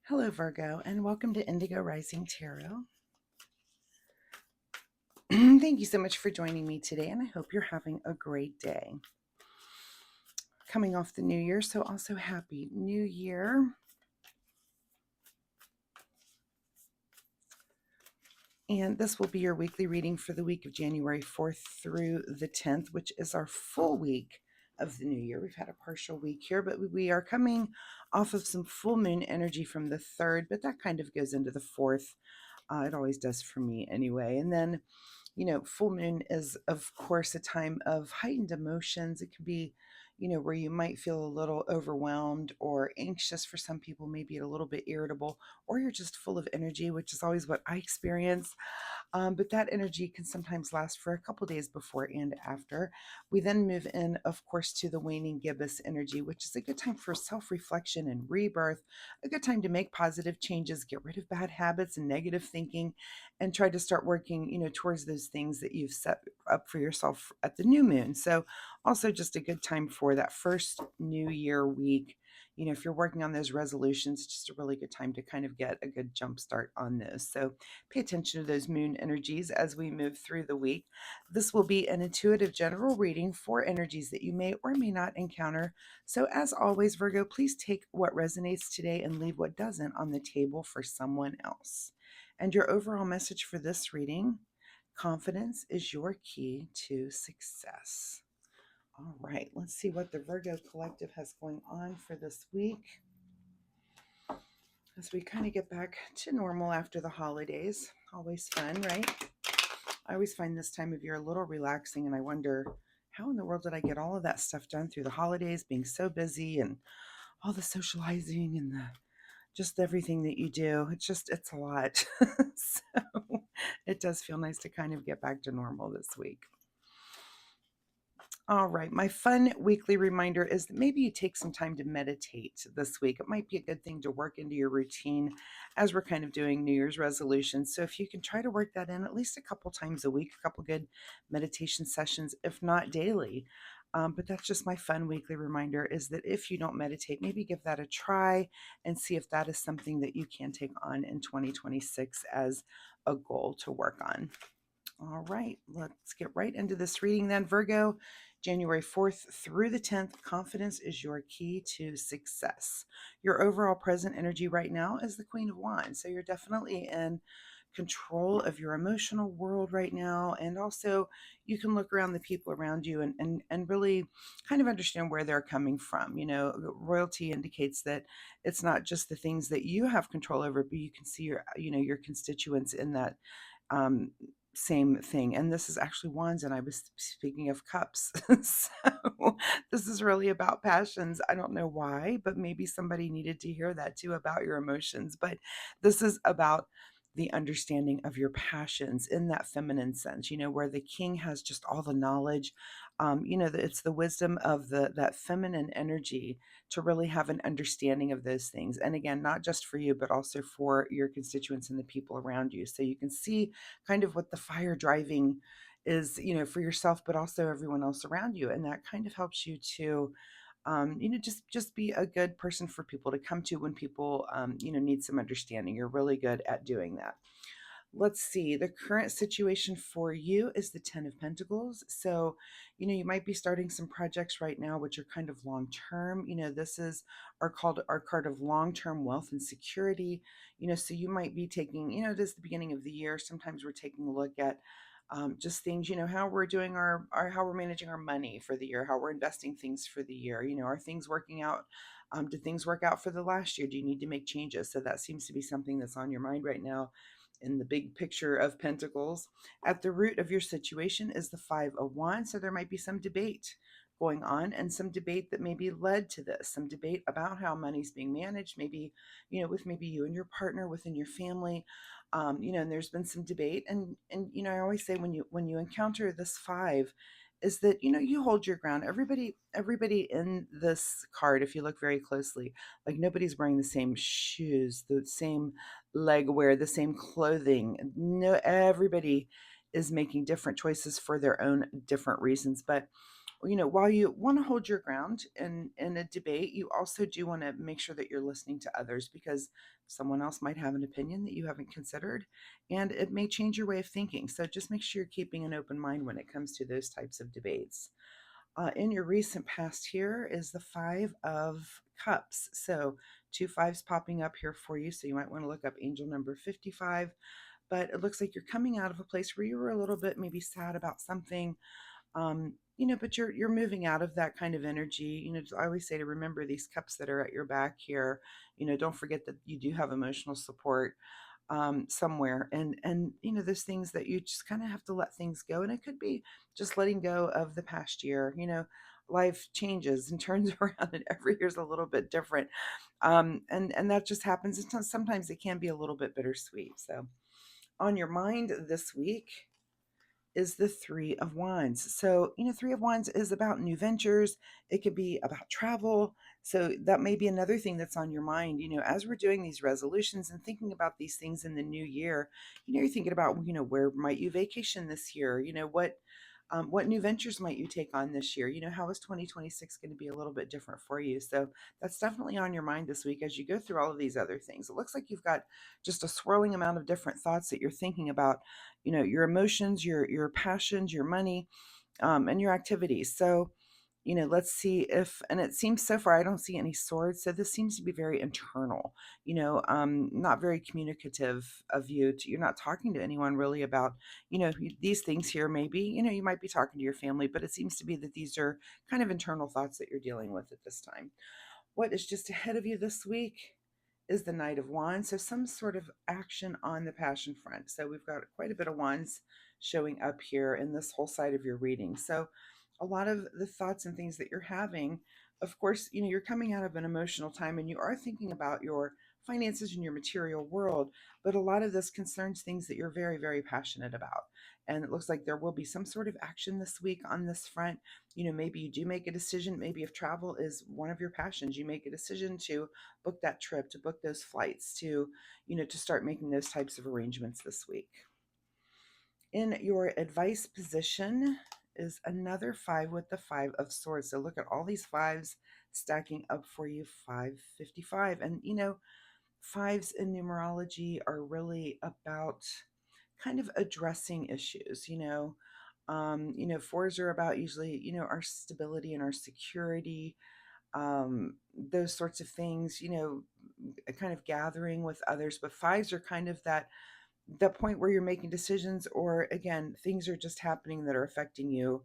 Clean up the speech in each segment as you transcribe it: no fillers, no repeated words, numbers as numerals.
Hello, Virgo, and welcome to Indigo Rising Tarot. Thank you so much for joining me today, and I hope you're having a great day. Coming off the new year, so also happy new year. And this will be your weekly reading for the week of January 4th through the 10th, which is our full week of the new year. We've had a partial week here, but we are coming off of some full moon energy from the 3rd, but that kind of goes into the 4th. It always does for me anyway. And then full moon is, of course, a time of heightened emotions. It can be, where you might feel a little overwhelmed or anxious for some people, maybe a little bit irritable, or you're just full of energy, which is always what I experience. But that energy can sometimes last for a couple days before and after. We then move in, of course, to the waning gibbous energy, which is a good time for self-reflection and rebirth, a good time to make positive changes, get rid of bad habits and negative thinking, and try to start working, towards those things that you've set up for yourself at the new moon. So also just a good time for that first new year week. If you're working on those resolutions, just a really good time to kind of get a good jump start on those. So pay attention to those moon energies as we move through the week. This will be an intuitive general reading for energies that you may or may not encounter. So as always, Virgo, please take what resonates today and leave what doesn't on the table for someone else. And your overall message for this reading: confidence is your key to success. All right, let's see what the Virgo Collective has going on for this week as we kind of get back to normal after the holidays. Always fun, right? I always find this time of year a little relaxing, and I wonder, how in the world did I get all of that stuff done through the holidays, being so busy and all the socializing and just everything that you do. It's a lot. So it does feel nice to kind of get back to normal this week. All right, my fun weekly reminder is that maybe you take some time to meditate this week. It might be a good thing to work into your routine as we're kind of doing New Year's resolutions. So if you can try to work that in at least a couple times a week, a couple good meditation sessions, if not daily. But that's just my fun weekly reminder, is that if you don't meditate, maybe give that a try and see if that is something that you can take on in 2026 as a goal to work on. All right, let's get right into this reading then. Virgo, January 4th through the 10th, confidence is your key to success. Your overall present energy right now is the Queen of Wands. So you're definitely in control of your emotional world right now. And also you can look around the people around you and really kind of understand where they're coming from. Royalty indicates that it's not just the things that you have control over, but you can see your constituents in that same thing. And this is actually wands, and I was speaking of cups. So this is really about passions. I don't know why, but maybe somebody needed to hear that too about your emotions. But this is about the understanding of your passions in that feminine sense, where the king has just all the knowledge. It's the wisdom of that feminine energy to really have an understanding of those things. And again, not just for you, but also for your constituents and the people around you. So you can see kind of what the fire driving is, for yourself, but also everyone else around you. And that kind of helps you to, just be a good person for people to come to when people, need some understanding. You're really good at doing that. Let's see, the current situation for you is the 10 of Pentacles. So, you might be starting some projects right now, which are kind of long term. This is our card of long term wealth and security. So you might be taking, this is the beginning of the year. Sometimes we're taking a look at just things, how we're doing how we're managing our money for the year, how we're investing things for the year. Are things working out? Did things work out for the last year? Do you need to make changes? So that seems to be something that's on your mind right now in the big picture of Pentacles. At the root of your situation is the Five of Wands. So there might be some debate going on, and some debate that maybe led to this, some debate about how money's being managed, maybe, with maybe you and your partner within your family. And there's been some debate, and I always say when you encounter this five, is that you hold your ground. Everybody in this card, if you look very closely, like nobody's wearing the same shoes, the same leg wear, the same clothing. No, everybody is making different choices for their own different reasons. But while you want to hold your ground in a debate, you also do want to make sure that you're listening to others, because someone else might have an opinion that you haven't considered, and it may change your way of thinking. So just make sure you're keeping an open mind when it comes to those types of debates. In your recent past here is the Five of Cups. So two fives popping up here for you. So you might want to look up angel number 55. But it looks like you're coming out of a place where you were a little bit maybe sad about something, but you're moving out of that kind of energy. I always say to remember these cups that are at your back here. Don't forget that you do have emotional support somewhere, and those things that you just kind of have to let things go, and it could be just letting go of the past year. Life changes and turns around, and every year's a little bit different, and that just happens. And sometimes it can be a little bit bittersweet. So on your mind this week is the Three of Wands. So, Three of Wands is about new ventures. It could be about travel. So, that may be another thing that's on your mind. As we're doing these resolutions and thinking about these things in the new year, you're thinking about, where might you vacation this year? What new ventures might you take on this year? How is 2026 going to be a little bit different for you? So, that's definitely on your mind this week as you go through all of these other things. It looks like you've got just a swirling amount of different thoughts that you're thinking about, your emotions, your passions, your money, and your activities. So, let's see if, and it seems so far I don't see any swords. So this seems to be very internal, not very communicative of you. You're not talking to anyone really about, these things here. Maybe, you might be talking to your family, but it seems to be that these are kind of internal thoughts that you're dealing with at this time. What is just ahead of you this week is the Knight of Wands. So some sort of action on the passion front. So we've got quite a bit of wands showing up here in this whole side of your reading. So a lot of the thoughts and things that you're having, of course, you're coming out of an emotional time and you are thinking about your finances and your material world, but a lot of this concerns things that you're very, very passionate about. And it looks like there will be some sort of action this week on this front. Maybe you do make a decision. Maybe if travel is one of your passions, you make a decision to book that trip, to book those flights, to start making those types of arrangements this week. In your advice position is another five with the Five of Swords. So look at all these fives stacking up for you, 555. And fives in numerology are really about kind of addressing issues. Fours are about usually, our stability and our security, those sorts of things, kind of gathering with others. But fives are kind of that point where you're making decisions, or again, things are just happening that are affecting you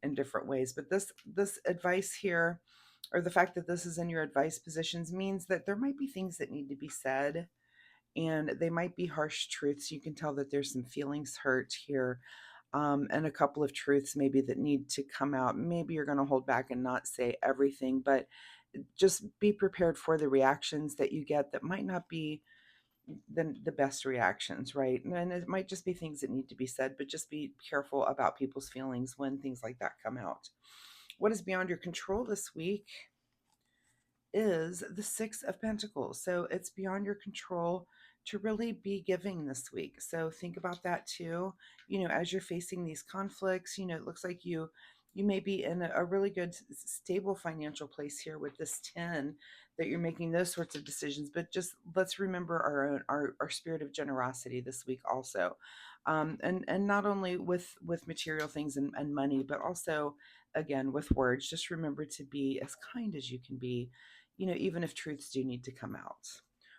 in different ways. But this advice here, or the fact that this is in your advice positions, means that there might be things that need to be said, and they might be harsh truths. You can tell that there's some feelings hurt here, and a couple of truths maybe that need to come out. Maybe you're going to hold back and not say everything, but just be prepared for the reactions that you get that might not be the best reactions, right? And it might just be things that need to be said, but just be careful about people's feelings when things like that come out. What is beyond your control this week is the Six of Pentacles. So it's beyond your control to really be giving this week. So think about that too. As you're facing these conflicts, it looks like you may be in a really good stable financial place here with this 10, that you're making those sorts of decisions. But just let's remember our spirit of generosity this week also, and not only with material things and money, but also again with words. Just remember to be as kind as you can be, even if truths do need to come out.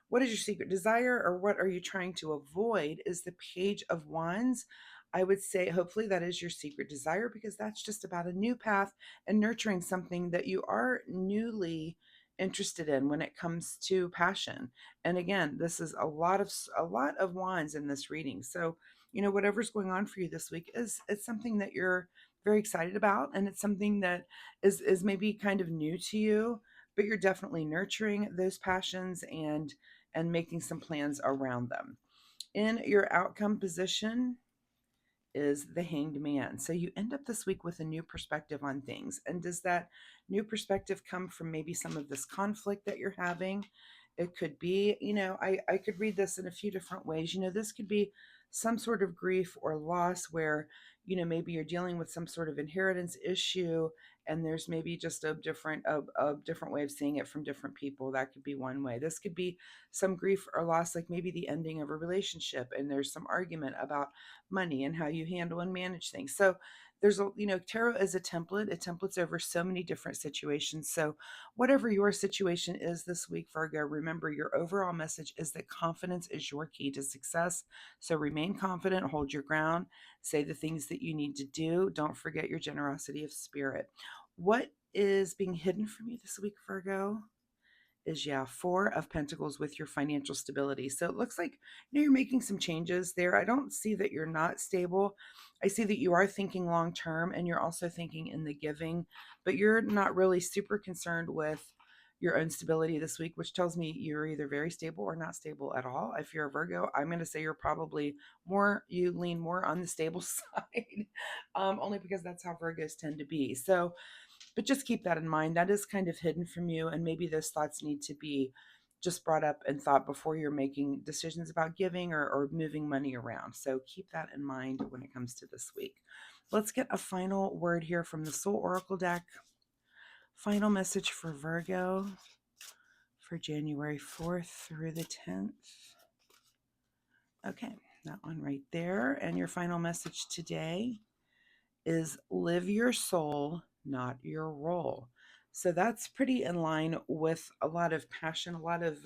What is your secret desire, or what are you trying to avoid, is the Page of Wands. I would say hopefully that is your secret desire, because that's just about a new path and nurturing something that you are newly interested in when it comes to passion. And again, this is a lot of wands in this reading. So, whatever's going on for you this week it's something that you're very excited about, and it's something that is maybe kind of new to you, but you're definitely nurturing those passions and making some plans around them. In your outcome position is the Hanged Man. So you end up this week with a new perspective on things. And does that new perspective come from maybe some of this conflict that you're having? It could be, I could read this in a few different ways. This could be some sort of grief or loss where, maybe you're dealing with some sort of inheritance issue, and there's maybe just a different way of seeing it from different people. That could be one way. This could be some grief or loss, like maybe the ending of a relationship, and there's some argument about money and how you handle and manage things. So tarot is a template. It templates over so many different situations. So whatever your situation is this week, Virgo, remember your overall message is that confidence is your key to success. So remain confident, hold your ground, say the things that you need to do. Don't forget your generosity of spirit. What is being hidden from you this week, Virgo? Is, yeah, Four of Pentacles with your financial stability. So it looks like you're making some changes there. I don't see that you're not stable. I see that you are thinking long term, and you're also thinking in the giving, but you're not really super concerned with your own stability this week, which tells me you're either very stable or not stable at all. If you're a Virgo, I'm going to say you're probably you lean more on the stable side, only because that's how Virgos tend to be. So but just keep that in mind. That is kind of hidden from you, and maybe those thoughts need to be just brought up and thought before you're making decisions about giving or moving money around. So keep that in mind when it comes to this week. Let's get a final word here from the Soul Oracle deck. Final message for Virgo for January 4th through the 10th. Okay, that one right there. And your final message today is live your soul, not your role. So that's pretty in line with a lot of passion, a lot of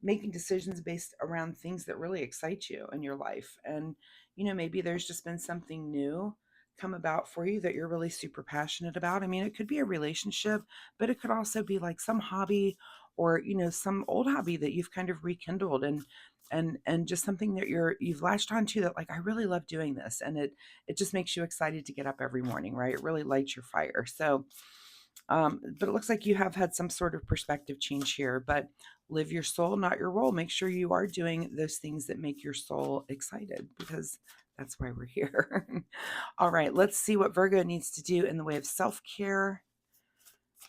making decisions based around things that really excite you in your life. And, maybe there's just been something new come about for you that you're really super passionate about. I mean, it could be a relationship, but it could also be like some hobby or, some old hobby that you've kind of rekindled and just something that you've latched onto that, like, I really love doing this. And it just makes you excited to get up every morning, right? It really lights your fire. So, but it looks like you have had some sort of perspective change here, but live your soul, not your role. Make sure you are doing those things that make your soul excited, because that's why we're here. All right, let's see what Virgo needs to do in the way of self-care.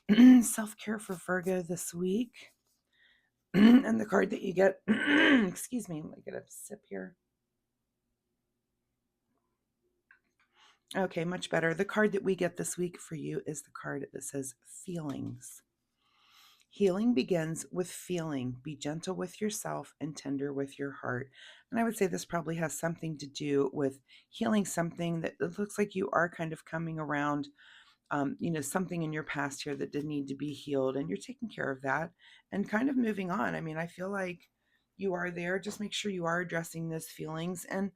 Self-care for Virgo this week. And the card that you get, excuse me, let me get a sip here. Okay, much better. The card that we get this week for you is the card that says feelings. Healing begins with feeling. Be gentle with yourself and tender with your heart. And I would say this probably has something to do with healing something that it looks like you are kind of coming around, something in your past here that did need to be healed, and you're taking care of that and kind of moving on. I mean, I feel like you are there. Just make sure you are addressing those feelings. And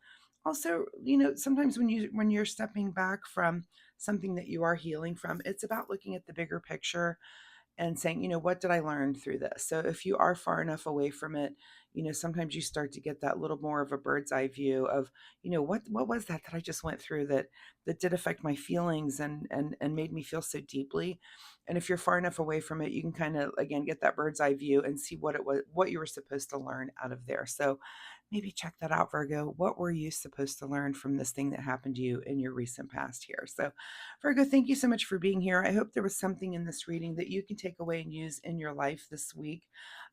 also, sometimes when you're stepping back from something that you are healing from, it's about looking at the bigger picture and saying, what did I learn through this? So if you are far enough away from it, sometimes you start to get that little more of a bird's eye view of, what was that I just went through that did affect my feelings and made me feel so deeply. And if you're far enough away from it, you can kind of, again, get that bird's eye view and see what it was, what you were supposed to learn out of there. So maybe check that out, Virgo. What were you supposed to learn from this thing that happened to you in your recent past here? So, Virgo, thank you so much for being here. I hope there was something in this reading that you can take away and use in your life this week.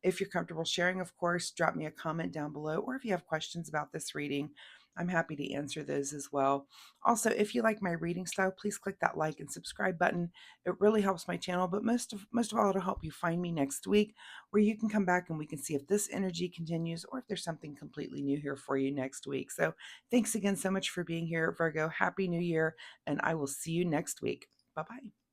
If you're comfortable sharing, of course, drop me a comment down below, or if you have questions about this reading, I'm happy to answer those as well. Also, if you like my reading style, please click that like and subscribe button. It really helps my channel, but most of all, it'll help you find me next week, where you can come back and we can see if this energy continues or if there's something completely new here for you next week. So thanks again so much for being here, Virgo. Happy New Year, and I will see you next week. Bye-bye.